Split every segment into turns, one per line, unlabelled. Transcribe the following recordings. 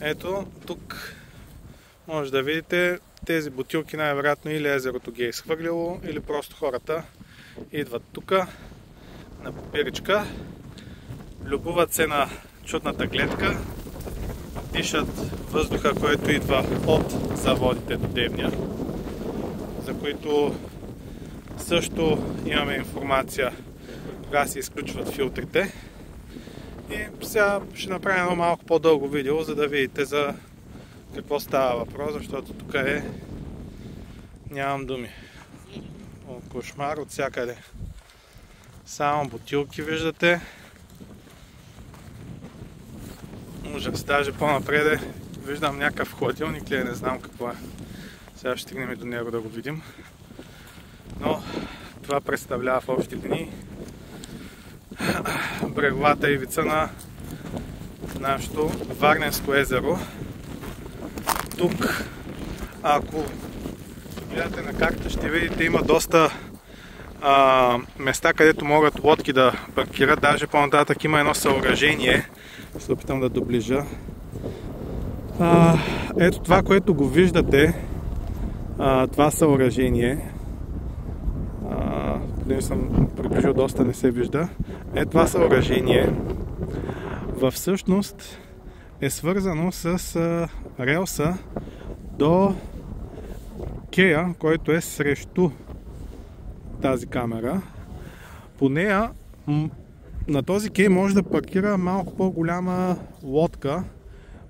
Ето, тук може да видите тези бутилки, най-вероятно или езерото ги е изхвърлило, или просто хората идват тук на пиричка, любуват се на чудната гледка, дишат въздуха, който идва от заводите до Девня, за които също имаме информация кога се изключват филтрите. И сега ще направя едно малко по-дълго видео, за да видите за какво става въпрос, защото тук нямам думи. Кошмар от всякъде. Само бутилки виждате. Ужас, даже по-напред виждам някакъв хладилник ли, не знам какво е. Сега ще стигнем до него да го видим. Но това представлява в общи линии бреговата ивица на нашето Варненско езеро. Тук, ако гледате на карта, ще видите, има доста места, където могат лодки да паркират. Даже по-нататък има едно съоръжение. Ще се опитам да доближа. Ето това, което го виждате, това съоръжение. Къде съм приближил, доста не се вижда. Ето това съоръжение всъщност е свързано с релса до кея, който е срещу тази камера. По нея, на този кей може да паркира малко по-голяма лодка,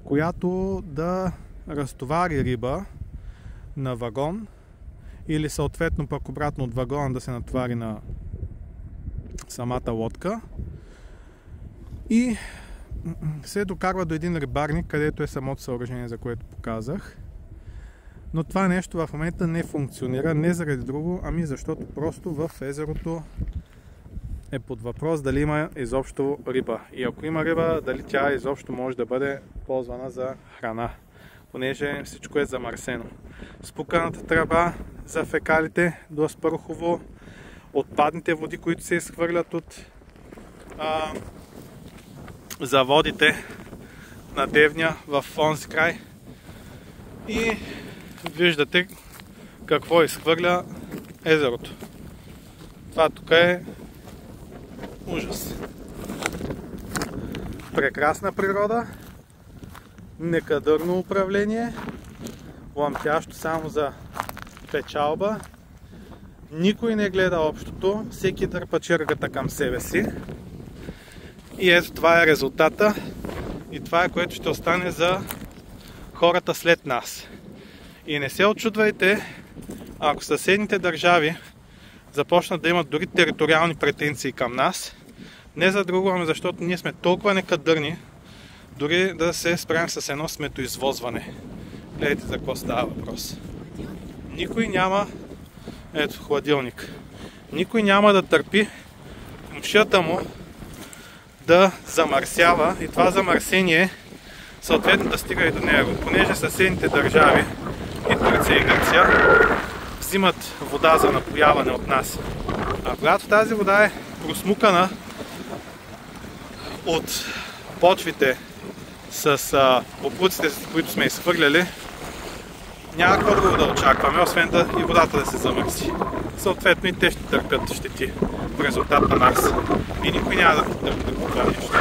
която да разтовари риба на вагон или съответно пък обратно от вагона да се натовари на самата лодка и се докарва до един рибарник, където е самото съоръжение, за което показах. Но това нещо в момента не функционира, не заради друго, ами защото просто в езерото е под въпрос дали има изобщо риба. И ако има риба, дали тя изобщо може да бъде ползвана за храна, понеже всичко е замърсено. Спуканата тръба за фекалите до Аспарухово, отпадните води, които се изхвърлят от заводите на Девня в онзи край. И виждате какво изхвърля езерото. Това тук е ужас. Прекрасна природа, некадърно управление, ламтящо само за печалба. Никой не гледа общото, всеки дърпа чергата към себе си. И ето това е резултата и това е, което ще остане за хората след нас. И не се очудвайте, ако съседните държави започнат да имат дори териториални претенции към нас, не за друго, ами защото ние сме толкова некадърни, дори да се справим с едно сметоизвозване. Гледайте за какво става въпрос. Никой няма, ето хладилник, никой няма да търпи комшията му да замърсява и това замърсение съответно да стига и до него, понеже съседните държави и Турция и Гърция взимат вода за напояване от нас. А когато тази вода е просмукана от почвите с боклуците, които сме изхвърляли, няма какво друго да очакваме, освен и водата да се замърси. Съответно и те ще търпят щети в резултат на нас. И никой няма да търпи това нещо.